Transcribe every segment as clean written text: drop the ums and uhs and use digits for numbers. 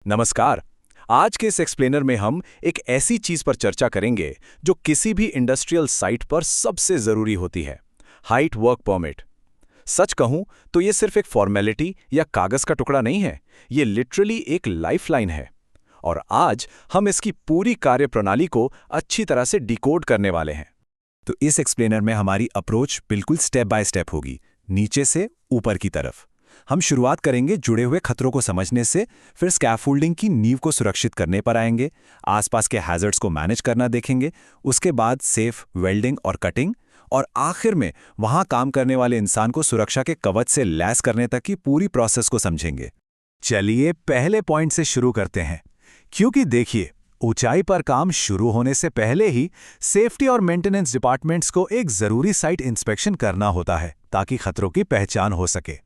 नमस्कार। आज के इस एक्सप्लेनर में हम एक ऐसी चीज पर चर्चा करेंगे जो किसी भी इंडस्ट्रियल साइट पर सबसे जरूरी होती है, हाइट वर्क परमिट। सच कहूं तो ये सिर्फ एक फॉर्मेलिटी या कागज का टुकड़ा नहीं है, ये लिटरली एक लाइफलाइन है। और आज हम इसकी पूरी कार्यप्रणाली को अच्छी तरह से डिकोड करने वाले हैं। तो इस एक्सप्लेनर में हमारी अप्रोच बिल्कुल स्टेप बाय स्टेप होगी, नीचे से ऊपर की तरफ। हम शुरुआत करेंगे जुड़े हुए खतरों को समझने से, फिर स्कैफोल्डिंग की नींव को सुरक्षित करने पर आएंगे, आसपास के हैजर्ड्स को मैनेज करना देखेंगे, उसके बाद सेफ वेल्डिंग और कटिंग, और आखिर में वहां काम करने वाले इंसान को सुरक्षा के कवच से लैस करने तक की पूरी प्रोसेस को समझेंगे। चलिए पहले पॉइंट से शुरू करते हैं, क्योंकि देखिए, ऊंचाई पर काम शुरू होने से पहले ही सेफ्टी और मेंटेनेंस डिपार्टमेंट्स को एक जरूरी साइट इंस्पेक्शन करना होता है ताकि खतरों की पहचान हो सके।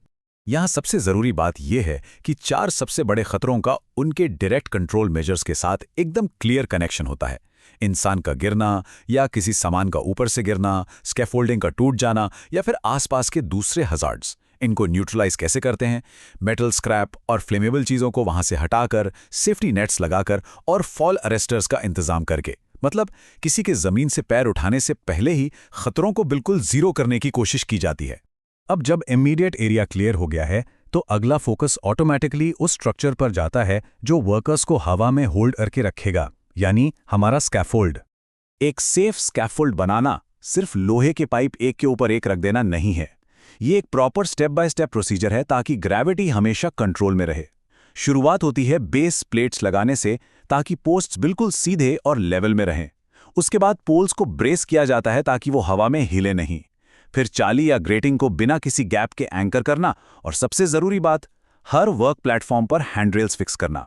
यहां सबसे जरूरी बात यह है कि 4 सबसे बड़े खतरों का उनके डायरेक्ट कंट्रोल मेजर्स के साथ एकदम क्लियर कनेक्शन होता है। इंसान का गिरना या किसी सामान का ऊपर से गिरना, स्कैफोल्डिंग का टूट जाना या फिर आसपास के दूसरे हजार्ड्स। इनको न्यूट्रलाइज कैसे करते हैं? मेटल स्क्रैप और फ्लेमेबल चीजों को वहां से हटाकर, सेफ्टी नेट्स लगाकर और फॉल अरेस्टर्स का इंतजाम करके। मतलब किसी के जमीन से पैर उठाने से पहले ही खतरों को बिल्कुल जीरो करने की कोशिश की जाती है। अब जब इमीडिएट एरिया क्लियर हो गया है, तो अगला फोकस ऑटोमेटिकली उस स्ट्रक्चर पर जाता है जो वर्कर्स को हवा में होल्ड करके रखेगा, यानी हमारा स्कैफोल्ड। एक सेफ स्कैफोल्ड बनाना सिर्फ लोहे के पाइप एक के ऊपर एक रख देना नहीं है। ये एक proper step by step procedure है ताकि ग्रेविटी हमेशा कंट्रोल में रहे। शुरुआत होती है बेस प्लेट्स लगाने से ताकि पोस्ट्स बिल्कुल सीधे और लेवल में रहें। उसके बाद पोल्स को ब्रेस किया जाता है ताकि वो हवा में हिले नहीं। फिर चाली या ग्रेटिंग को बिना किसी गैप के एंकर करना, और सबसे जरूरी बात, हर वर्क प्लेटफॉर्म पर हैंडरेल्स फिक्स करना।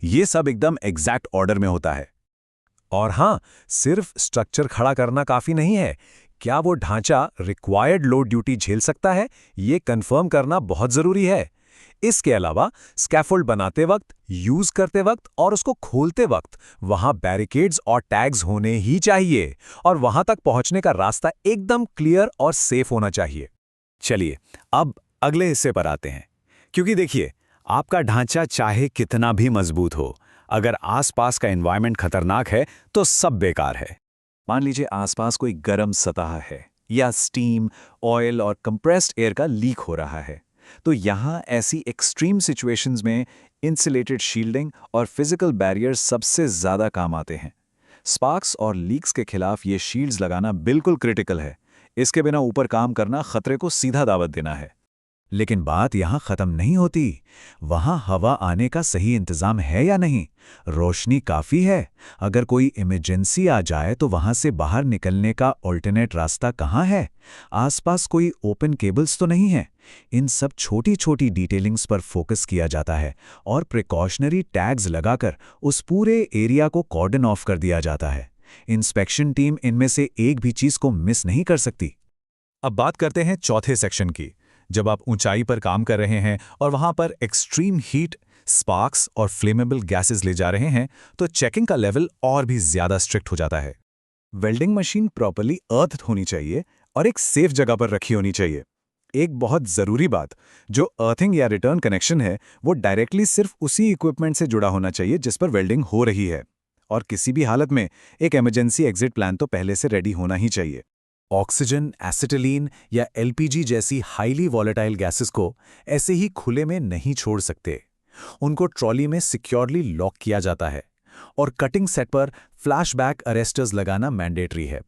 ये सब एकदम एग्जैक्ट ऑर्डर में होता है। और हाँ, सिर्फ स्ट्रक्चर खड़ा करना काफी नहीं है। क्या वो ढांचा रिक्वायर्ड लोड ड्यूटी झेल सकता है, ये कंफर्म करना बहुत जरूरी है। इसके अलावा स्कैफोल्ड बनाते वक्त, यूज करते वक्त और उसको खोलते वक्त वहां बैरिकेड्स और टैग्स होने ही चाहिए, और वहां तक पहुंचने का रास्ता एकदम क्लियर और सेफ होना चाहिए। चलिए अब अगले हिस्से पर आते हैं, क्योंकि देखिए, आपका ढांचा चाहे कितना भी मजबूत हो, अगर आसपास का एनवायरनमेंट खतरनाक है तो सब बेकार है। मान लीजिए आसपास कोई गर्म सतह है या स्टीम, ऑयल और कंप्रेस्ड एयर का लीक हो रहा है, तो यहाँ ऐसी एक्सट्रीम सिचुएशंस में इंसुलेटेड शील्डिंग और फिजिकल बैरियर्स सबसे ज़्यादा काम आते हैं। स्पार्क्स और लीक्स के खिलाफ ये शील्ड्स लगाना बिल्कुल क्रिटिकल है। इसके बिना ऊपर काम करना खतरे को सीधा दावत देना है। लेकिन बात यहां खत्म नहीं होती। वहां हवा आने का सही इंतजाम है या नहीं? रोशनी काफी है? अगर कोई इमरजेंसी आ जाए तो वहां से बाहर निकलने का ऑल्टरनेट रास्ता कहां है? आसपास कोई ओपन केबल्स तो नहीं है? इन सब छोटी छोटी डिटेलिंग्स पर फोकस किया जाता है और प्रिकॉशनरी टैग्स लगाकर उस पूरे एरिया को कॉर्डन ऑफ कर दिया जाता है। इंस्पेक्शन टीम इनमें से एक भी चीज को मिस नहीं कर सकती। अब बात करते हैं चौथे सेक्शन की। जब आप ऊंचाई पर काम कर रहे हैं और वहां पर एक्सट्रीम हीट, स्पार्क्स और फ्लेमेबल गैसेस ले जा रहे हैं, तो चेकिंग का लेवल और भी ज्यादा स्ट्रिक्ट हो जाता है। वेल्डिंग मशीन प्रॉपर्ली अर्थ होनी चाहिए और एक सेफ जगह पर रखी होनी चाहिए। एक बहुत जरूरी बात, जो अर्थिंग या रिटर्न कनेक्शन है, वो डायरेक्टली सिर्फ उसी इक्विपमेंट से जुड़ा होना चाहिए जिस पर वेल्डिंग हो रही है। और किसी भी हालत में एक इमरजेंसी एग्जिट प्लान तो पहले से रेडी होना ही चाहिए। ऑक्सीजन, एसिटिलीन या एलपीजी जैसी हाईली वॉलेटाइल गैसेस को ऐसे ही खुले में नहीं छोड़ सकते। उनको ट्रॉली में सिक्योरली लॉक किया जाता है, और कटिंग सेट पर फ्लैशबैक अरेस्टर्स लगाना मैंडेटरी है।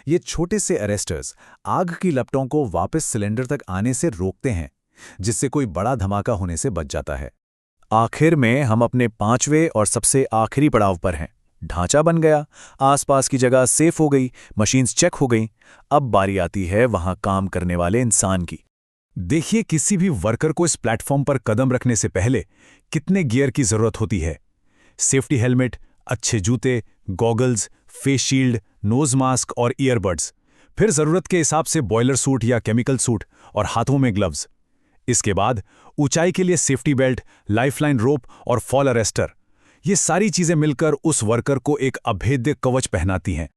ये छोटे से अरेस्टर्स आग की लपटों को वापस सिलेंडर तक आने से रोकते हैं, जिससे कोई बड़ा धमाका होने से बच जाता है। आखिर में हम अपने 5वें और सबसे आखिरी पड़ाव पर हैं। ढांचा बन गया, आसपास की जगह सेफ हो गई, मशीन्स चेक हो गई। अब बारी आती है वहां काम करने वाले इंसान की। देखिए, किसी भी वर्कर को इस प्लेटफॉर्म पर कदम रखने से पहले कितने गियर की जरूरत होती है। सेफ्टी हेलमेट, अच्छे जूते, goggles, face shield, nose mask और ईयरबड्स, फिर जरूरत के हिसाब से बॉयलर सूट या केमिकल सूट, और हाथों में ग्लव्स। इसके बाद ऊंचाई के लिए सेफ्टी बेल्ट, लाइफलाइन रोप और फॉल अरेस्टर। ये सारी चीजें मिलकर उस वर्कर को एक अभेद्य कवच पहनाती हैं।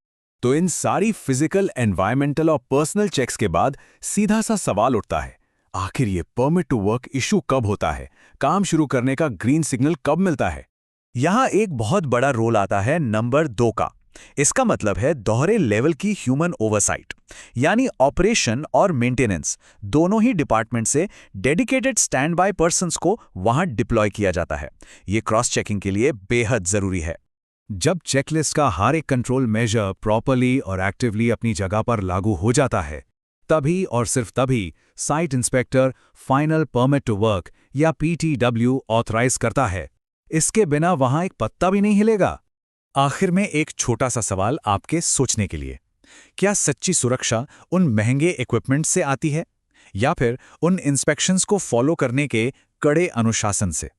तो इन सारी फिजिकल, एनवायरमेंटल और पर्सनल चेक्स के बाद सीधा सा सवाल उठता है, आखिर ये परमिट टू वर्क इशू कब होता है? काम शुरू करने का ग्रीन सिग्नल कब मिलता है? यहाँ एक बहुत बड़ा रोल आता है नंबर 2 का। इसका मतलब है दोहरे लेवल की ह्यूमन ओवरसाइट, यानी ऑपरेशन और मेंटेनेंस दोनों ही डिपार्टमेंट से डेडिकेटेड स्टैंड बाय पर्सन्स को वहां डिप्लॉय किया जाता है। ये क्रॉस चेकिंग के लिए बेहद जरूरी है। जब चेकलिस्ट का हर एक कंट्रोल मेजर प्रॉपरली और एक्टिवली अपनी जगह पर लागू हो जाता है, तभी और सिर्फ तभी site inspector final permit to work या PTW ऑथराइज करता है। इसके बिना वहां एक पत्ता भी नहीं हिलेगा। आखिर में एक छोटा सा सवाल आपके सोचने के लिए, क्या सच्ची सुरक्षा उन महंगे इक्विपमेंट से आती है या फिर उन इंस्पेक्शंस को फॉलो करने के कड़े अनुशासन से?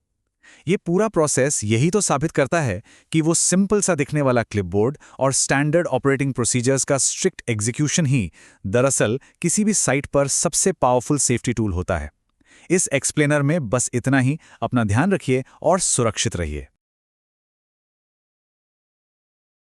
ये पूरा प्रोसेस यही तो साबित करता है कि वो सिंपल सा दिखने वाला क्लिपबोर्ड और स्टैंडर्ड ऑपरेटिंग प्रोसीजर्स का स्ट्रिक्ट एग्जीक्यूशन ही दरअसल किसी भी साइट पर सबसे पावरफुल सेफ्टी टूल होता है। इस एक्सप्लेनर में बस इतना ही। अपना ध्यान रखिए और सुरक्षित रहिए।